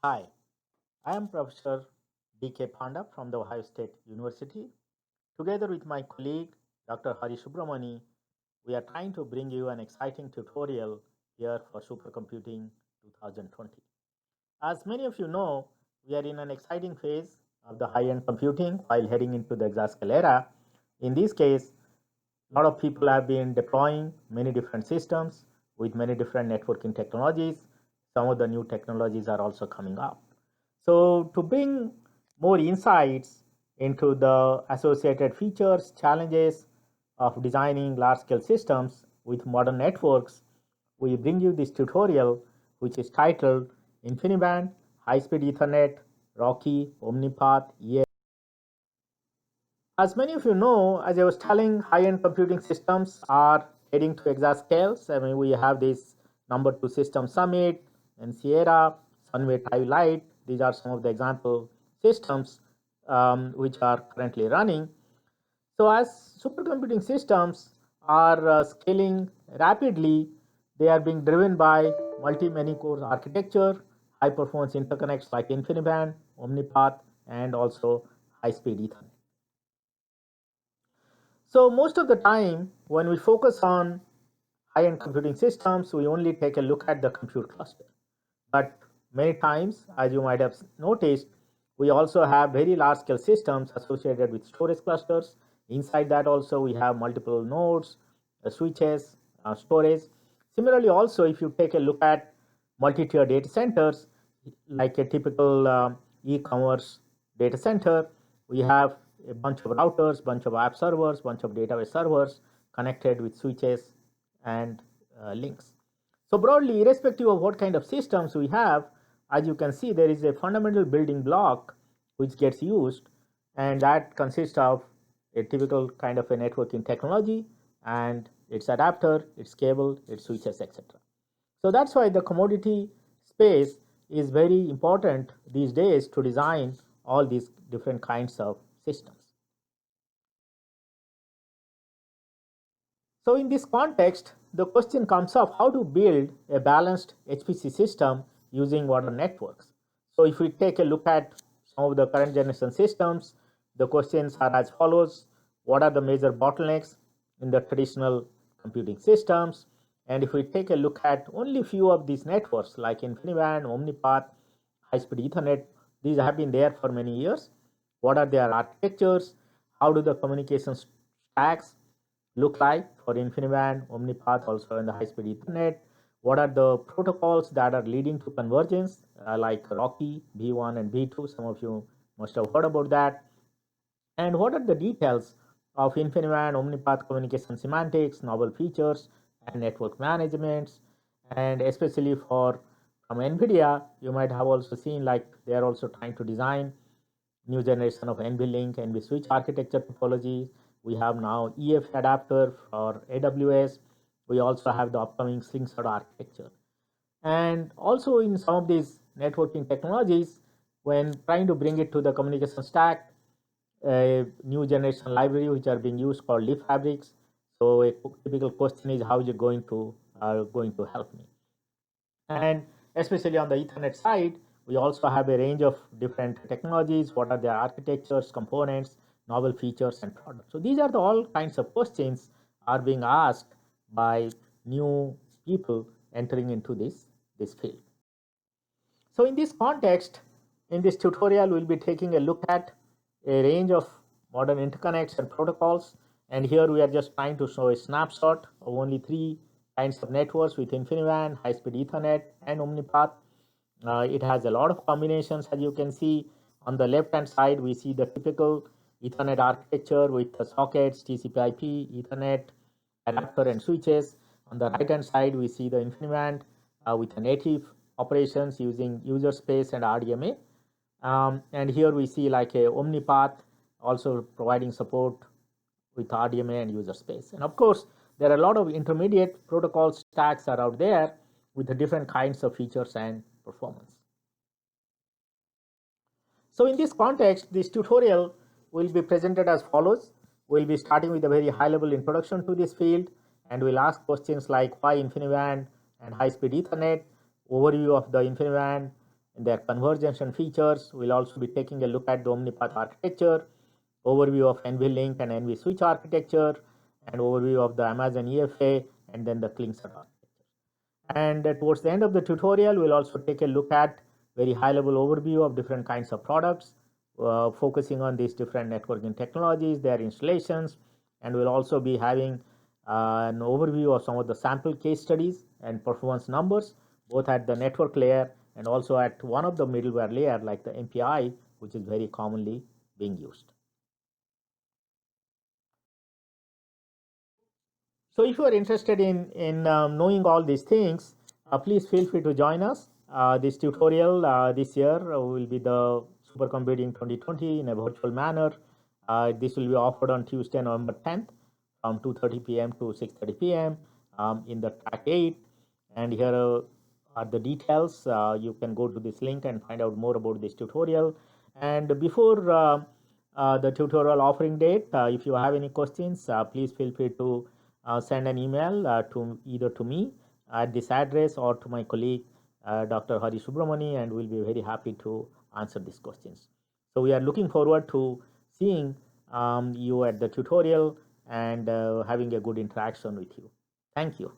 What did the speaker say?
Hi, I am Professor D.K. Panda from the Ohio State University. Together with my colleague Dr. Hari Subramani, we are trying to bring you an exciting tutorial here for Supercomputing 2020. As many of you know, we are in an exciting phase of the high-end computing while heading into the exascale era. In this case, a lot of people have been deploying many different systems with many different networking technologies. Some of the new technologies are also coming up. So, to bring more insights into the associated features, challenges of designing large scale systems with modern networks, we bring you this tutorial which is titled InfiniBand, High Speed Ethernet, Rocky, Omnipath, EA. As many of you know, as I was telling, high-end computing systems are heading to exascales. I mean, we have this number two system Summit and Sierra, Sunway Light. These are some of the example systems which are currently running. So as supercomputing systems are scaling rapidly, they are being driven by multi-many core architecture, high performance interconnects like InfiniBand, Omnipath, and also high-speed Ethernet. So most of the time, when we focus on high-end computing systems, we only take a look at the compute cluster. But many times, as you might have noticed, we also have very large-scale systems associated with storage clusters. Inside that also, we have multiple nodes, switches, storage. Similarly, also, if you take a look at multi-tier data centers, like a typical e-commerce data center, we have a bunch of routers, bunch of app servers, bunch of database servers connected with switches and links. So broadly, irrespective of what kind of systems we have, as you can see, there is a fundamental building block which gets used, and that consists of a typical kind of a networking technology and its adapter, its cable, its switches, etc. So that's why the commodity space is very important these days to design all these different kinds of systems. So in this context, the question comes up how to build a balanced HPC system using modern networks. So if we take a look at some of the current generation systems, the questions are as follows. What are the major bottlenecks in the traditional computing systems? And if we take a look at only few of these networks like InfiniBand, Omnipath, high-speed Ethernet, these have been there for many years. What are their architectures? How do the communication stacks look like for InfiniBand, Omnipath, also in the high-speed Ethernet? What are the protocols that are leading to convergence, like Rocky, B1 and B2? Some of you must have heard about that. And what are the details of InfiniBand, Omnipath communication semantics, novel features, and network managements? And especially for from NVIDIA, you might have also seen like they are also trying to design new generation of NVLink, NVSwitch architecture topologies. We have now EF adapter for AWS. We also have the upcoming Slingshot architecture. And also in some of these networking technologies, when trying to bring it to the communication stack, a new generation library which are being used called leaf fabrics. So a typical question is how is it going to help me? And especially on the Ethernet side, we also have a range of different technologies. What are their architectures, components, novel features, and products? So these are the all kinds of questions are being asked by new people entering into this field. So in this context, in this tutorial, we'll be taking a look at a range of modern interconnects and protocols. And here we are just trying to show a snapshot of only three kinds of networks with InfiniBand, high-speed Ethernet, and Omnipath. It has a lot of combinations. As you can see on the left-hand side, we see the typical Ethernet architecture with the sockets, TCP/IP, Ethernet, adapter, and switches. On the right-hand side, we see the InfiniBand with the native operations using user space and RDMA. And here we see like a Omnipath also providing support with RDMA and user space. And of course, there are a lot of intermediate protocol stacks are out there with the different kinds of features and performance. So in this context, this tutorial will be presented as follows. We'll be starting with a very high-level introduction to this field, and we'll ask questions like why InfiniBand and high-speed Ethernet, overview of the InfiniBand and their convergence and features. We'll also be taking a look at the Omnipath architecture, overview of NVLink and NVSwitch architecture, and overview of the Amazon EFA, and then the ClinkSet architecture. And towards the end of the tutorial, we'll also take a look at very high-level overview of different kinds of products, focusing on these different networking technologies, their installations, and we'll also be having an overview of some of the sample case studies and performance numbers, both at the network layer and also at one of the middleware layer like the MPI, which is very commonly being used. So if you are interested in knowing all these things, please feel free to join us. This tutorial this year will be the Supercomputing 2020 in a virtual manner. This will be offered on Tuesday, November 10th from 2:30 p.m. to 6:30 p.m. In the track 8. And here are the details. You can go to this link and find out more about this tutorial. And before the tutorial offering date, if you have any questions, please feel free to send an email to either to me at this address or to my colleague Dr. Hari Subramani, and we'll be very happy to answer these questions. So we are looking forward to seeing you at the tutorial and having a good interaction with you. Thank you.